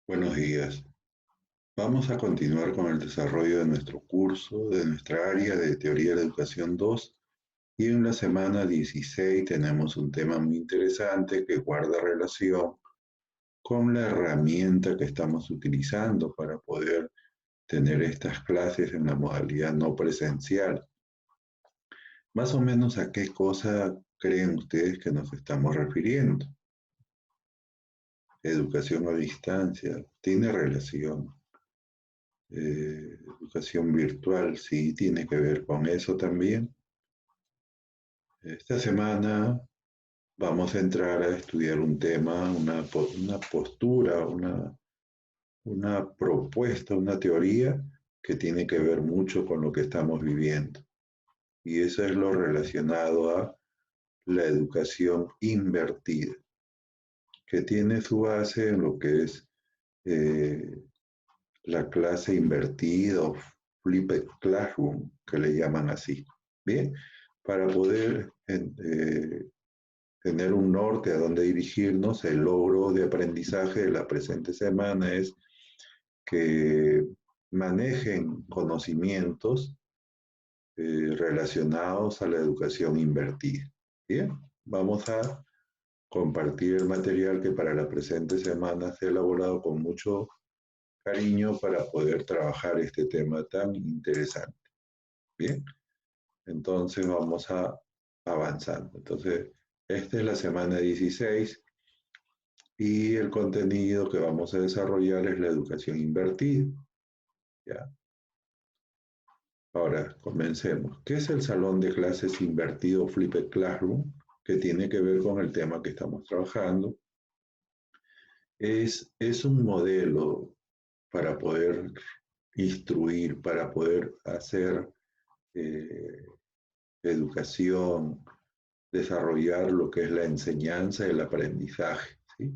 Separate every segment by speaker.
Speaker 1: Buenos días. Vamos a continuar con el desarrollo de nuestro curso, de nuestra área de Teoría de la Educación 2, y en la semana 16 tenemos un tema muy interesante que guarda relación con la herramienta que estamos utilizando para poder tener estas clases en la modalidad no presencial. Más o menos a qué cosa creen ustedes que nos estamos refiriendo. Educación a distancia, tiene relación. Educación virtual, sí, tiene que ver con eso también. Esta semana vamos a entrar a estudiar un tema, una postura, una propuesta, una teoría que tiene que ver mucho con lo que estamos viviendo. Y eso es lo relacionado a la educación invertida, que tiene su base en lo que es eh, la clase invertida o flipped classroom, que le llaman así. Bien, para poder tener un norte a donde dirigirnos, el logro de aprendizaje de la presente semana es que manejen conocimientos relacionados a la educación invertida. Bien, vamos a compartir el material que para la presente semana se ha elaborado con mucho cariño para poder trabajar este tema tan interesante. Bien, entonces vamos a avanzando. Entonces, esta es la semana 16 y el contenido que vamos a desarrollar es la educación invertida. ¿Ya? Ahora, comencemos. ¿Qué es el salón de clases invertido Flipped Classroom? Que tiene que ver con el tema que estamos trabajando. Es un modelo para poder instruir, para poder hacer eh, educación, desarrollar lo que es la enseñanza y el aprendizaje, ¿sí?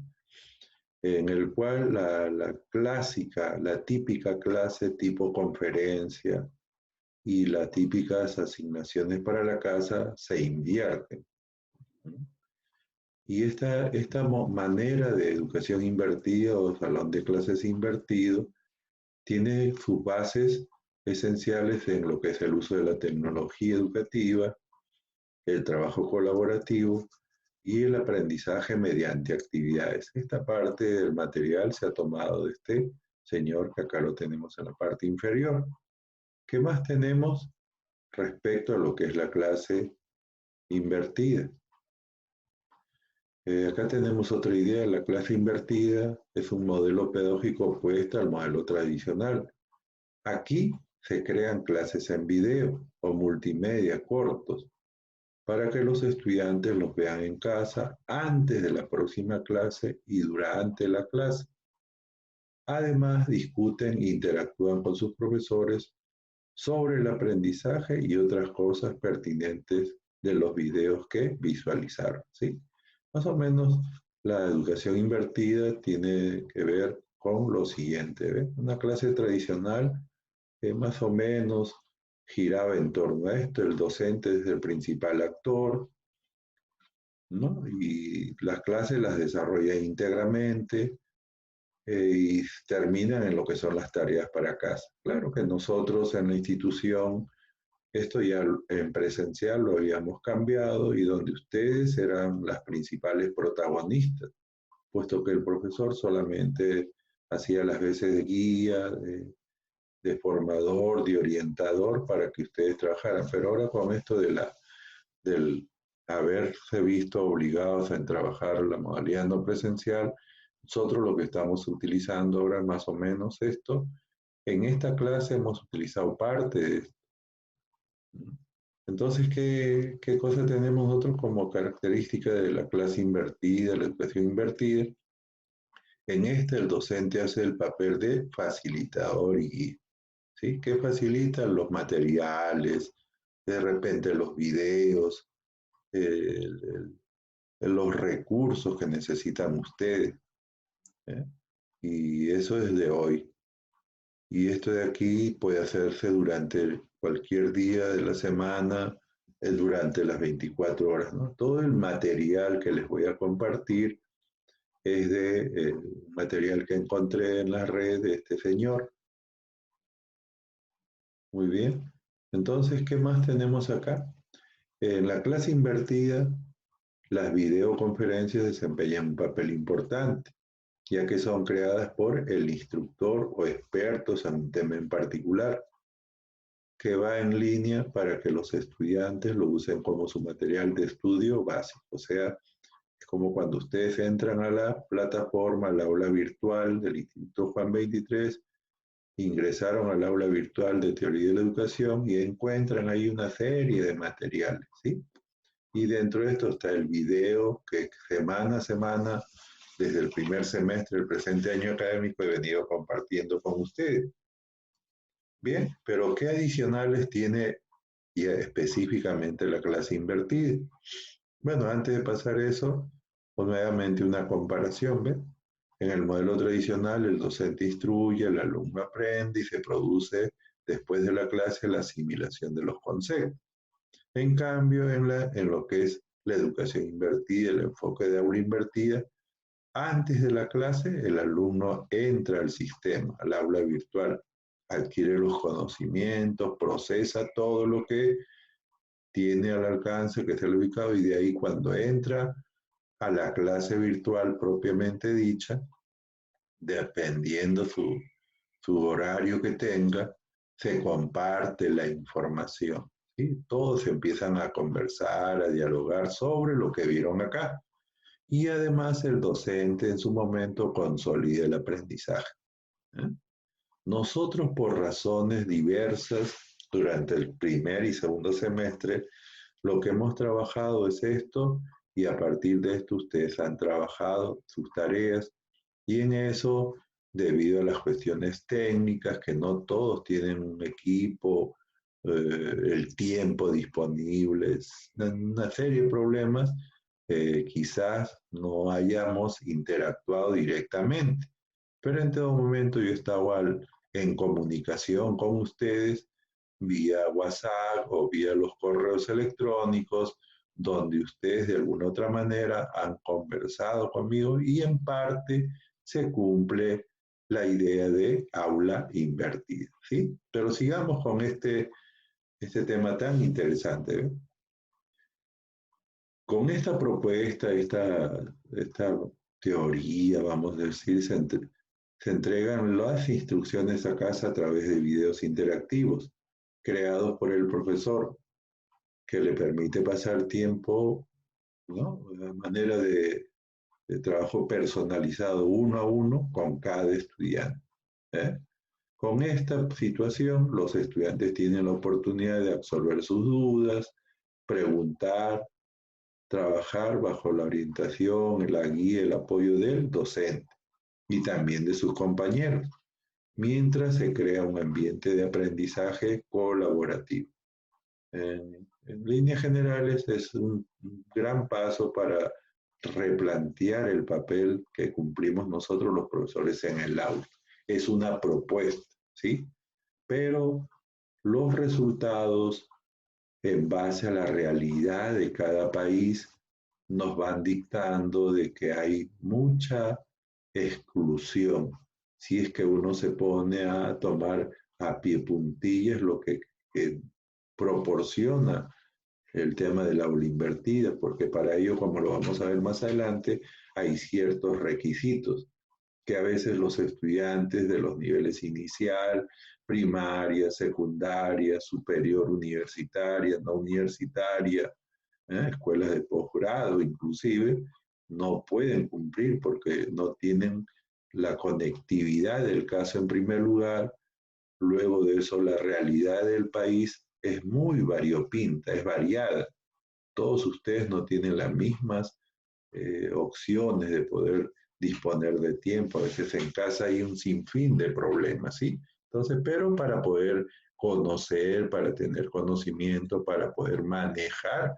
Speaker 1: En el cual la clásica, la típica clase tipo conferencia y las típicas asignaciones para la casa se invierten. Y esta manera de educación invertida o salón de clases invertido tiene sus bases esenciales en lo que es el uso de la tecnología educativa, el trabajo colaborativo y el aprendizaje mediante actividades. Esta parte del material se ha tomado de este señor que acá lo tenemos en la parte inferior. ¿Qué más tenemos respecto a lo que es la clase invertida? Acá tenemos otra idea. La clase invertida es un modelo pedagógico opuesto al modelo tradicional. Aquí se crean clases en video o multimedia cortos para que los estudiantes los vean en casa antes de la próxima clase y durante la clase. Además, discuten e interactúan con sus profesores sobre el aprendizaje y otras cosas pertinentes de los videos que visualizaron, ¿sí? Más o menos la educación invertida tiene que ver con lo siguiente, ¿ven? Una clase tradicional que más o menos giraba en torno a esto, el docente es el principal actor, ¿no? Y las clases las desarrolla íntegramente y terminan en lo que son las tareas para casa. Claro que nosotros en la institución, esto ya en presencial lo habíamos cambiado y donde ustedes eran las principales protagonistas, puesto que el profesor solamente hacía las veces de guía, de formador, de orientador para que ustedes trabajaran. Pero ahora con esto del haberse visto obligados a trabajar la modalidad no presencial, nosotros lo que estamos utilizando ahora es más o menos esto. En esta clase hemos utilizado parte de esto. Entonces, ¿qué cosa tenemos nosotros como característica de la clase invertida, la educación invertida? En este el docente hace el papel de facilitador y guía, ¿sí? Que facilita los materiales, de repente los videos, el, los recursos que necesitan ustedes. ¿Eh? Y eso es de hoy. Y esto de aquí puede hacerse durante cualquier día de la semana, durante las 24 horas, ¿no? Todo el material que les voy a compartir es de un material que encontré en la red de este señor. Muy bien. Entonces, ¿qué más tenemos acá? En la clase invertida, las videoconferencias desempeñan un papel importante, ya que son creadas por el instructor o expertos en un tema en particular, que va en línea para que los estudiantes lo usen como su material de estudio básico. O sea, es como cuando ustedes entran a la plataforma, al aula virtual del Instituto Juan 23, ingresaron al aula virtual de Teoría de la Educación y encuentran ahí una serie de materiales, ¿sí? Y dentro de esto está el video que semana a semana, desde el primer semestre del presente año académico, he venido compartiendo con ustedes. Bien, pero ¿qué adicionales tiene ya específicamente la clase invertida? Bueno, antes de pasar eso, pues nuevamente una comparación, ¿ven? En el modelo tradicional, el docente instruye, el alumno aprende y se produce después de la clase la asimilación de los conceptos. En cambio, en lo que es la educación invertida, el enfoque de aula invertida, antes de la clase, el alumno entra al sistema, al aula virtual, adquiere los conocimientos, procesa todo lo que tiene al alcance, que es el ubicado, y de ahí cuando entra a la clase virtual propiamente dicha, dependiendo su horario que tenga, se comparte la información. ¿Sí? Todos empiezan a conversar, a dialogar sobre lo que vieron acá. Y además el docente en su momento consolida el aprendizaje. ¿Eh? Nosotros por razones diversas durante el primer y segundo semestre, lo que hemos trabajado es esto y a partir de esto ustedes han trabajado sus tareas y en eso, debido a las cuestiones técnicas, que no todos tienen un equipo, el tiempo disponible, una serie de problemas, quizás no hayamos interactuado directamente. Pero en todo momento yo estaba en comunicación con ustedes vía WhatsApp o vía los correos electrónicos, donde ustedes de alguna otra manera han conversado conmigo y en parte se cumple la idea de aula invertida, ¿sí? Pero sigamos con este tema tan interesante, ¿eh? Con esta propuesta, esta teoría, vamos a decir, se entregan las instrucciones a casa a través de videos interactivos creados por el profesor, que le permite pasar tiempo, ¿no? De manera de trabajo personalizado uno a uno con cada estudiante. ¿Eh? Con esta situación, los estudiantes tienen la oportunidad de absolver sus dudas, preguntar, trabajar bajo la orientación, la guía, el apoyo del docente y también de sus compañeros, mientras se crea un ambiente de aprendizaje colaborativo. En líneas generales es un gran paso para replantear el papel que cumplimos nosotros los profesores en el aula. Es una propuesta, ¿sí? Pero los resultados en base a la realidad de cada país nos van dictando de que hay mucha exclusión. Si es que uno se pone a tomar a pie puntillas lo que proporciona el tema del aula invertida, porque para ello, como lo vamos a ver más adelante, hay ciertos requisitos que a veces los estudiantes de los niveles inicial, primaria, secundaria, superior universitaria, no universitaria, escuelas de posgrado inclusive, no pueden cumplir porque no tienen la conectividad del caso en primer lugar. Luego de eso, la realidad del país es muy variopinta, es variada. Todos ustedes no tienen las mismas opciones de poder disponer de tiempo. A veces en casa hay un sinfín de problemas, ¿sí? Entonces, pero para poder conocer, para tener conocimiento, para poder manejar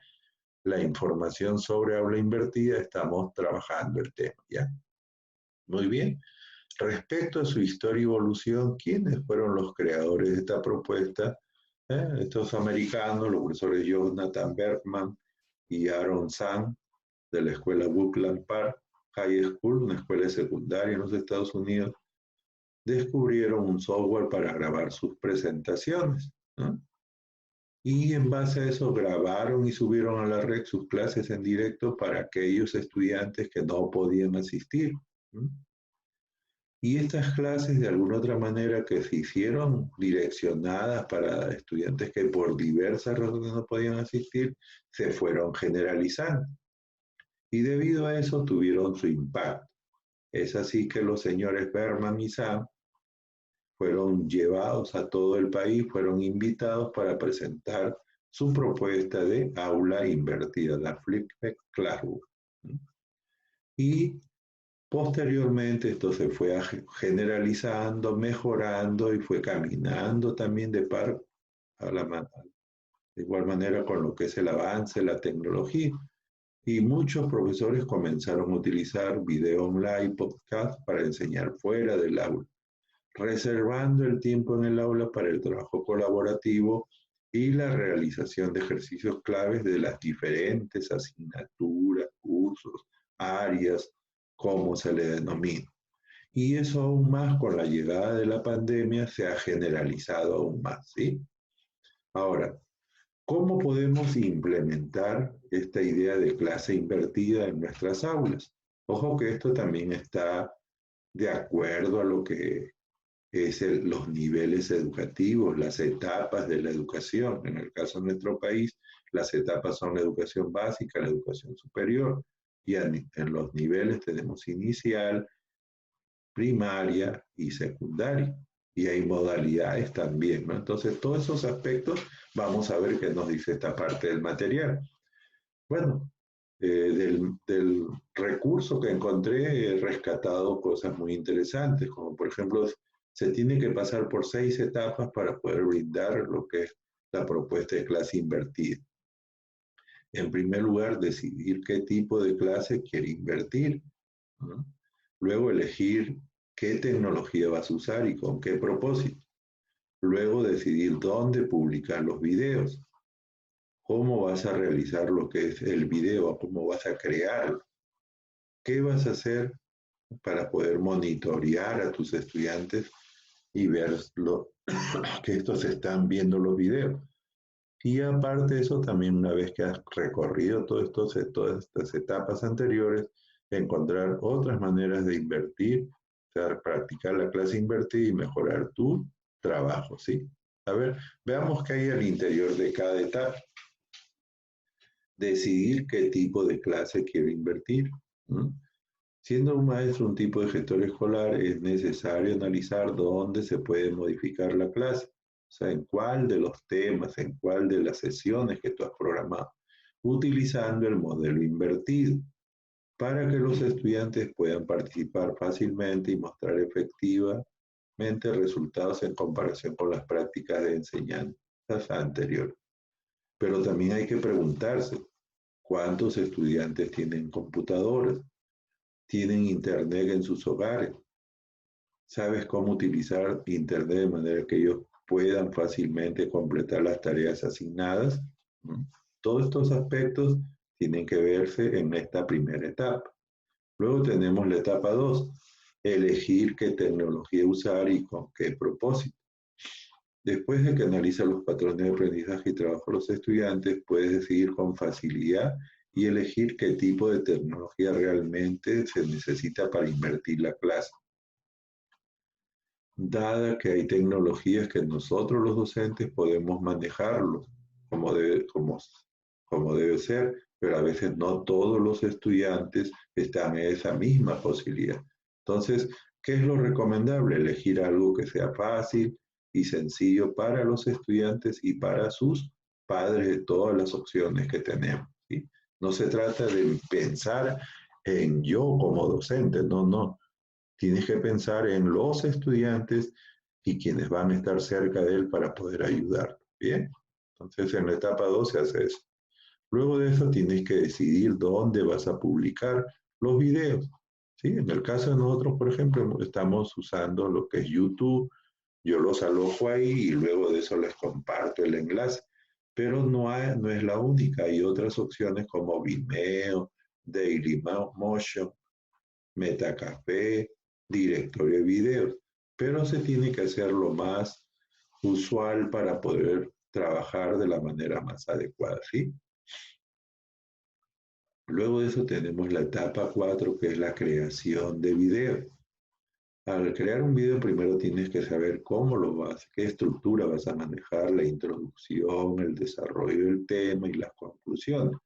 Speaker 1: la información sobre aula invertida, estamos trabajando el tema, ¿ya? Muy bien. Respecto a su historia y evolución, ¿quiénes fueron los creadores de esta propuesta? Estos americanos, los profesores Jonathan Bergman y Aaron Zhang, de la escuela Woodland Park, High School, una escuela secundaria en los Estados Unidos, descubrieron un software para grabar sus presentaciones, ¿no? Y en base a eso grabaron y subieron a la red sus clases en directo para aquellos estudiantes que no podían asistir, ¿no? Y estas clases, de alguna otra manera, que se hicieron direccionadas para estudiantes que por diversas razones no podían asistir, se fueron generalizando. Y debido a eso tuvieron su impacto. Es así que los señores Berman y Sam fueron llevados a todo el país, fueron invitados para presentar su propuesta de aula invertida, la Flipped Classroom. Y posteriormente esto se fue generalizando, mejorando y fue caminando también de par a de igual manera con lo que es el avance, la tecnología. Y muchos profesores comenzaron a utilizar video online, podcast para enseñar fuera del aula, reservando el tiempo en el aula para el trabajo colaborativo y la realización de ejercicios claves de las diferentes asignaturas, cursos, áreas, como se le denomina. Y eso aún más con la llegada de la pandemia se ha generalizado aún más, ¿sí? Ahora, ¿cómo podemos implementar esta idea de clase invertida en nuestras aulas? Ojo que esto también está de acuerdo a lo que es los niveles educativos, las etapas de la educación. En el caso de nuestro país, las etapas son la educación básica, la educación superior, y en los niveles tenemos inicial, primaria y secundaria. Y hay modalidades también, ¿no? Entonces, todos esos aspectos vamos a ver qué nos dice esta parte del material. Bueno, del recurso que encontré he rescatado cosas muy interesantes, como por ejemplo, se tiene que pasar por 6 etapas para poder brindar lo que es la propuesta de clase invertida. En primer lugar, decidir qué tipo de clase quiere invertir, ¿no? Luego, elegir qué tecnología vas a usar y con qué propósito. Luego, decidir dónde publicar los videos, cómo vas a realizar lo que es el video, cómo vas a crearlo, qué vas a hacer para poder monitorear a tus estudiantes y ver que estos están viendo los videos. Y aparte de eso, también una vez que has recorrido todas estas etapas anteriores, encontrar otras maneras de invertir, o sea, practicar la clase invertida y mejorar tu trabajo, ¿sí? A ver, veamos qué hay al interior de cada etapa. Decidir qué tipo de clase quiere invertir. ¿No? Siendo un maestro un tipo de gestor escolar, es necesario analizar dónde se puede modificar la clase, o sea, en cuál de los temas, en cuál de las sesiones que tú has programado, utilizando el modelo invertido, para que los estudiantes puedan participar fácilmente y mostrar efectivamente resultados en comparación con las prácticas de enseñanzas anteriores. Pero también hay que preguntarse, ¿cuántos estudiantes tienen computadoras? ¿Tienen internet en sus hogares? ¿Sabes cómo utilizar internet de manera que ellos puedan fácilmente completar las tareas asignadas? Todos estos aspectos tienen que verse en esta primera etapa. Luego tenemos la etapa 2, elegir qué tecnología usar y con qué propósito. Después de que analiza los patrones de aprendizaje y trabajo de los estudiantes, puedes decidir con facilidad y elegir qué tipo de tecnología realmente se necesita para invertir la clase. Dada que hay tecnologías que nosotros los docentes podemos manejarlos como debe ser, pero a veces no todos los estudiantes están en esa misma posibilidad. Entonces, ¿qué es lo recomendable? Elegir algo que sea fácil y sencillo para los estudiantes y para sus padres de todas las opciones que tenemos, ¿sí? No se trata de pensar en yo como docente, no. Tienes que pensar en los estudiantes y quienes van a estar cerca de él para poder ayudar. ¿Bien? Entonces, en la etapa 2 se hace eso. Luego de eso, tienes que decidir dónde vas a publicar los videos. ¿Sí? En el caso de nosotros, por ejemplo, estamos usando lo que es YouTube. Yo los alojo ahí y luego de eso les comparto el enlace. Pero no es la única. Hay otras opciones como Vimeo, Dailymotion, Metacafé, directorio de videos, pero se tiene que hacer lo más usual para poder trabajar de la manera más adecuada, ¿sí? Luego de eso tenemos la etapa 4, que es la creación de video. Al crear un video primero tienes que saber cómo lo vas, qué estructura vas a manejar, la introducción, el desarrollo del tema y las conclusiones.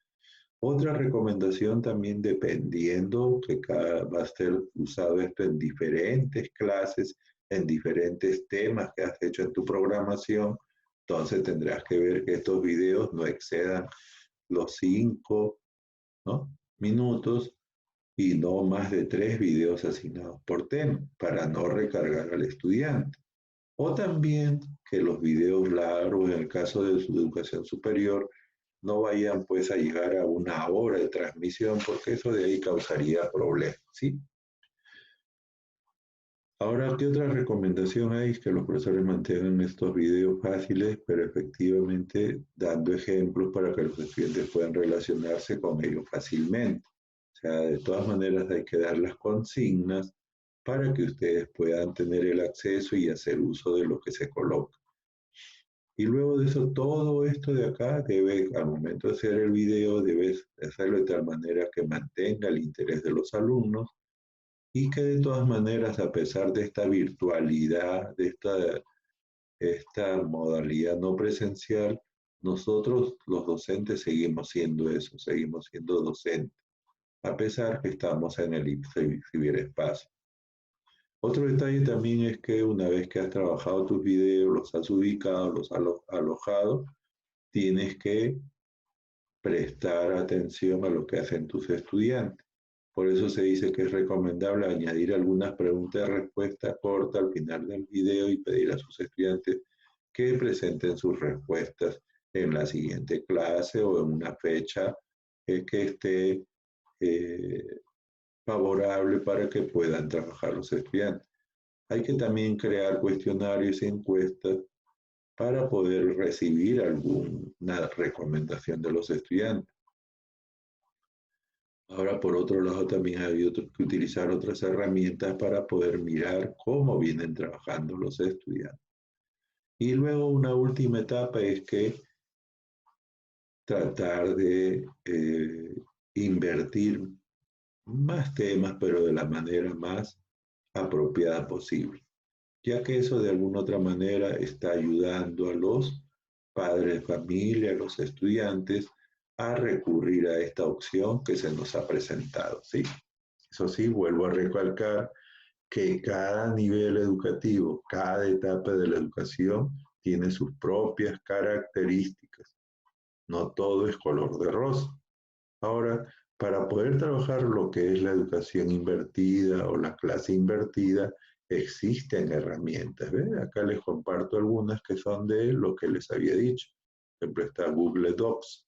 Speaker 1: Otra recomendación también, dependiendo que va a ser usado esto en diferentes clases, en diferentes temas que has hecho en tu programación, entonces tendrás que ver que estos videos no excedan los 5, ¿no?, minutos y no más de 3 videos asignados por tema para no recargar al estudiante. O también que los videos largos, en el caso de su educación superior, no vayan pues a llegar a 1 hora de transmisión, porque eso de ahí causaría problemas, ¿sí? Ahora, ¿qué otra recomendación hay? Es que los profesores mantengan estos videos fáciles, pero efectivamente dando ejemplos para que los estudiantes puedan relacionarse con ellos fácilmente. O sea, de todas maneras hay que dar las consignas para que ustedes puedan tener el acceso y hacer uso de lo que se coloca. Y luego de eso, todo esto de acá debe, al momento de hacer el video, debes hacerlo de tal manera que mantenga el interés de los alumnos y que de todas maneras, a pesar de esta virtualidad, de esta modalidad no presencial, nosotros los docentes seguimos siendo eso, seguimos siendo docentes, a pesar que estamos en el ciberespacio. Otro detalle también es que una vez que has trabajado tus videos, los has ubicado, los has alojado, tienes que prestar atención a lo que hacen tus estudiantes. Por eso se dice que es recomendable añadir algunas preguntas de respuesta corta al final del video y pedir a sus estudiantes que presenten sus respuestas en la siguiente clase o en una fecha que esté favorable para que puedan trabajar los estudiantes. Hay que también crear cuestionarios y encuestas para poder recibir alguna recomendación de los estudiantes. Ahora, por otro lado, también hay que utilizar otras herramientas para poder mirar cómo vienen trabajando los estudiantes. Y luego una última etapa es que tratar de invertir más temas, pero de la manera más apropiada posible, ya que eso de alguna otra manera está ayudando a los padres de familia, a los estudiantes, a recurrir a esta opción que se nos ha presentado, ¿sí? Eso sí, vuelvo a recalcar que cada nivel educativo, cada etapa de la educación tiene sus propias características. No todo es color de rosa. Ahora, para poder trabajar lo que es la educación invertida o la clase invertida, existen herramientas. ¿Ven? Acá les comparto algunas que son de lo que les había dicho. Por ejemplo, está Google Docs.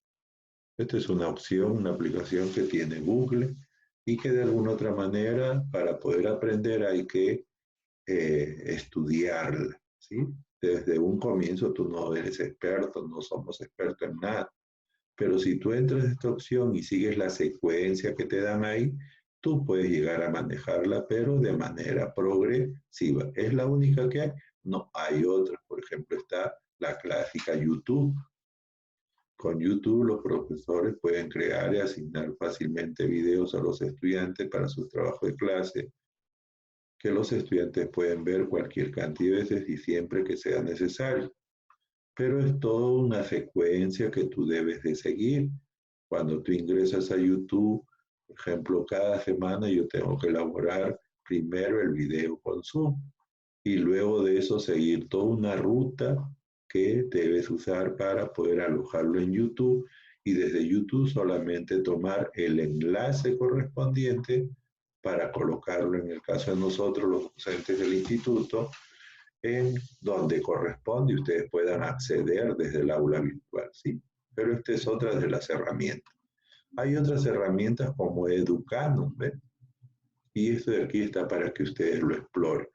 Speaker 1: Esta es una opción, una aplicación que tiene Google y que de alguna otra manera, para poder aprender, hay que estudiarla, ¿sí? Desde un comienzo tú no eres experto, no somos expertos en nada. Pero si tú entras a esta opción y sigues la secuencia que te dan ahí, tú puedes llegar a manejarla, pero de manera progresiva. ¿Es la única que hay? No, hay otras. Por ejemplo, está la clásica YouTube. Con YouTube los profesores pueden crear y asignar fácilmente videos a los estudiantes para sus trabajos de clase, que los estudiantes pueden ver cualquier cantidad de veces y siempre que sea necesario. Pero es toda una secuencia que tú debes de seguir. Cuando tú ingresas a YouTube, por ejemplo, cada semana yo tengo que elaborar primero el video con Zoom y luego de eso seguir toda una ruta que debes usar para poder alojarlo en YouTube y desde YouTube solamente tomar el enlace correspondiente para colocarlo, en el caso de nosotros, los docentes del instituto, en donde corresponde y ustedes puedan acceder desde el aula virtual, ¿sí? Pero esta es otra de las herramientas. Hay otras herramientas como Educanum, ¿ven? Y esto de aquí está para que ustedes lo exploren.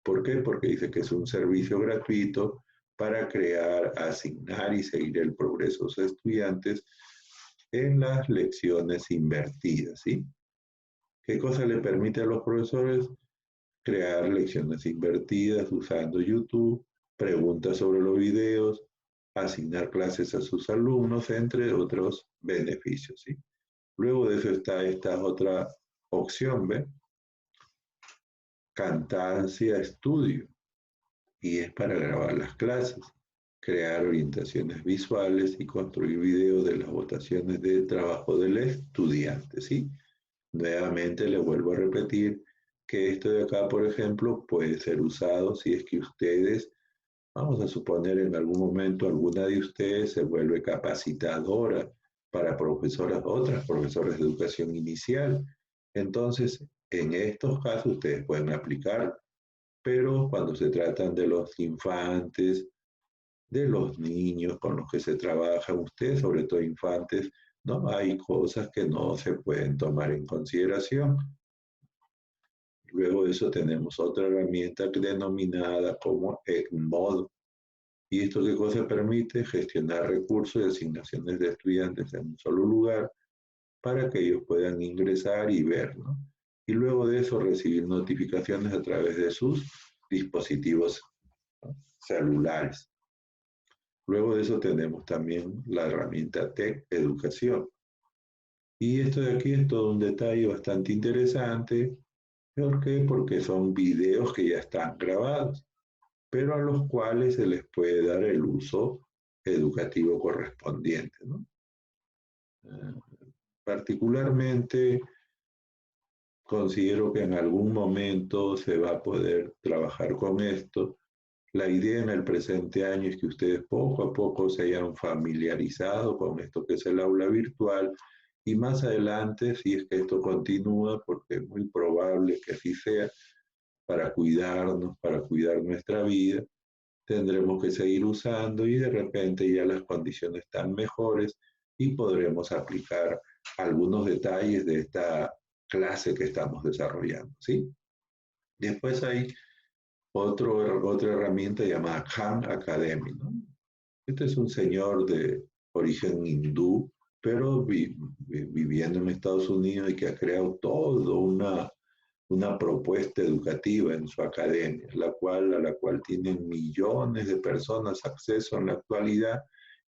Speaker 1: ¿Por qué? Porque dice que es un servicio gratuito para crear, asignar y seguir el progreso de los estudiantes en las lecciones invertidas, ¿sí? ¿Qué cosa le permite a los profesores? Crear lecciones invertidas usando YouTube, preguntas sobre los videos, asignar clases a sus alumnos, entre otros beneficios, ¿sí? Luego de eso está esta otra opción, ¿ve? Cantancia Studio, y es para grabar las clases, crear orientaciones visuales y construir videos de las votaciones de trabajo del estudiante, ¿sí? Nuevamente le vuelvo a repetir que esto de acá, por ejemplo, puede ser usado si es que ustedes, vamos a suponer en algún momento alguna de ustedes se vuelve capacitadora para profesoras, otras profesoras de educación inicial. Entonces, en estos casos ustedes pueden aplicar, pero cuando se tratan de los infantes, de los niños con los que se trabaja, ustedes, sobre todo infantes, no hay cosas que no se pueden tomar en consideración. Luego de eso tenemos otra herramienta denominada como EdMod. ¿Y esto qué cosa permite? Gestionar recursos y asignaciones de estudiantes en un solo lugar para que ellos puedan ingresar y ver, ¿no? Y luego de eso recibir notificaciones a través de sus dispositivos, ¿no?, celulares. Luego de eso tenemos también la herramienta Tech Educación. Y esto de aquí es todo un detalle bastante interesante. ¿Por qué? Porque son videos que ya están grabados, pero a los cuales se les puede dar el uso educativo correspondiente, ¿no? Particularmente considero que en algún momento se va a poder trabajar con esto. La idea en el presente año es que ustedes poco a poco se hayan familiarizado con esto que es el aula virtual, y más adelante, si es que esto continúa, porque es muy probable que así sea, para cuidarnos, para cuidar nuestra vida, tendremos que seguir usando y de repente ya las condiciones están mejores y podremos aplicar algunos detalles de esta clase que estamos desarrollando, ¿sí? Después hay otra herramienta llamada Khan Academy, ¿no? Este es un señor de origen hindú, pero viviendo en Estados Unidos, y que ha creado toda una propuesta educativa en su academia, a la cual tienen millones de personas acceso en la actualidad,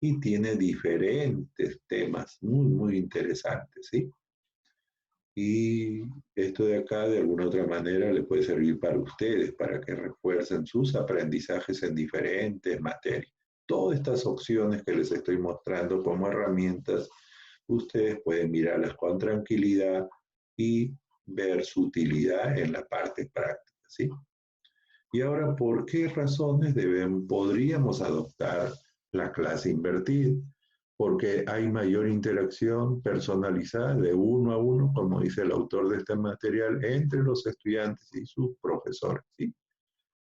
Speaker 1: y tiene diferentes temas muy, muy interesantes, ¿sí? Y esto de acá, de alguna otra manera, le puede servir para ustedes, para que refuercen sus aprendizajes en diferentes materias. Todas estas opciones que les estoy mostrando como herramientas, ustedes pueden mirarlas con tranquilidad y ver su utilidad en la parte práctica, ¿sí? Y ahora, ¿por qué razones podríamos adoptar la clase invertida? Porque hay mayor interacción personalizada de uno a uno, como dice el autor de este material, entre los estudiantes y sus profesores, ¿sí?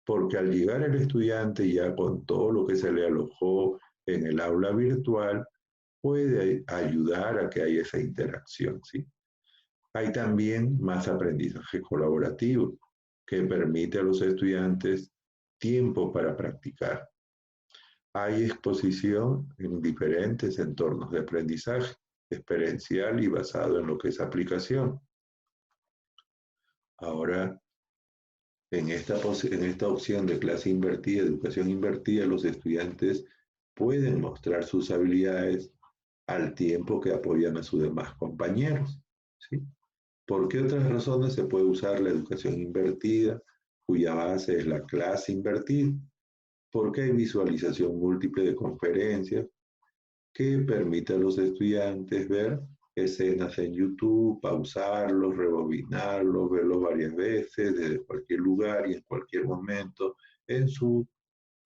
Speaker 1: Porque al llegar el estudiante ya con todo lo que se le alojó en el aula virtual, puede ayudar a que haya esa interacción, ¿sí? Hay también más aprendizaje colaborativo, que permite a los estudiantes tiempo para practicar. Hay exposición en diferentes entornos de aprendizaje experiencial y basado en lo que es aplicación. Ahora, en esta opción de clase invertida, educación invertida, los estudiantes pueden mostrar sus habilidades al tiempo que apoyan a sus demás compañeros, ¿sí? ¿Por qué otras razones se puede usar la educación invertida, cuya base es la clase invertida? Porque hay visualización múltiple de conferencias que permite a los estudiantes ver escenas en YouTube, pausarlos, rebobinarlos, verlos varias veces desde cualquier lugar y en cualquier momento, en su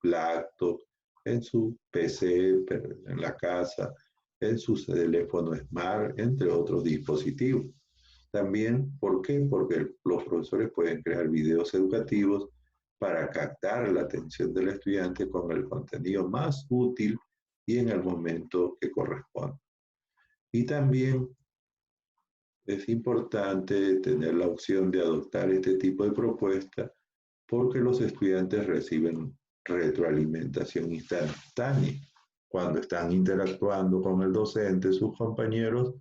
Speaker 1: laptop, en su PC, en la casa, en su teléfono smart, entre otros dispositivos. También, ¿por qué? Porque los profesores pueden crear videos educativos para captar la atención del estudiante con el contenido más útil y en el momento que corresponde. Y también es importante tener la opción de adoptar este tipo de propuesta, porque los estudiantes reciben retroalimentación instantánea cuando están interactuando con el docente, sus compañeros,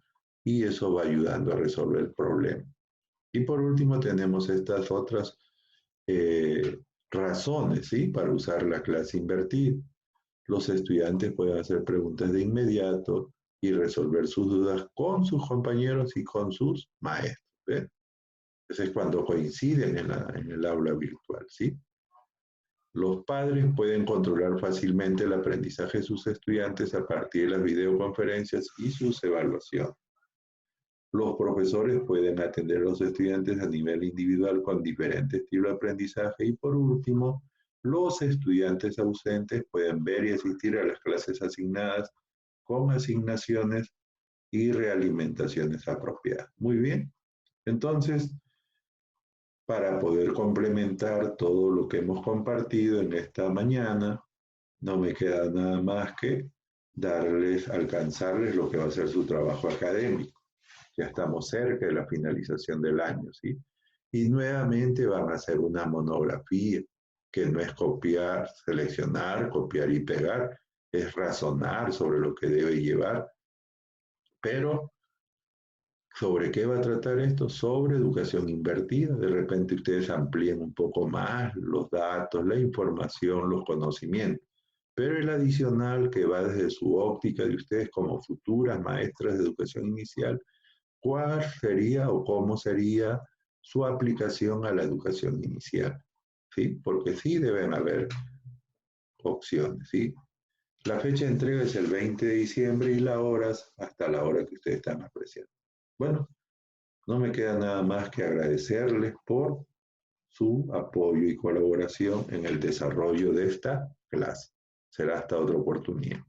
Speaker 1: y eso va ayudando a resolver el problema. Y por último tenemos estas otras razones, ¿sí? Para usar la clase invertida. Los estudiantes pueden hacer preguntas de inmediato y resolver sus dudas con sus compañeros y con sus maestros. ¿Ves? Ese es cuando coinciden en el aula virtual, ¿sí? Los padres pueden controlar fácilmente el aprendizaje de sus estudiantes a partir de las videoconferencias y sus evaluaciones. Los profesores pueden atender a los estudiantes a nivel individual con diferentes estilos de aprendizaje y por último, los estudiantes ausentes pueden ver y asistir a las clases asignadas con asignaciones y realimentaciones apropiadas. Muy bien. Entonces, para poder complementar todo lo que hemos compartido en esta mañana, no me queda nada más que alcanzarles lo que va a ser su trabajo académico. Ya estamos cerca de la finalización del año, ¿sí? Y nuevamente van a hacer una monografía, que no es copiar, seleccionar, copiar y pegar, es razonar sobre lo que debe llevar. Pero ¿sobre qué va a tratar esto? Sobre educación invertida. De repente ustedes amplíen un poco más los datos, la información, los conocimientos. Pero el adicional que va desde su óptica de ustedes como futuras maestras de educación inicial, ¿cuál sería o cómo sería su aplicación a la educación inicial? ¿Sí? Porque sí deben haber opciones, ¿sí? La fecha de entrega es el 20 de diciembre y las horas hasta la hora que ustedes están apreciando. Bueno, no me queda nada más que agradecerles por su apoyo y colaboración en el desarrollo de esta clase. Será hasta otra oportunidad.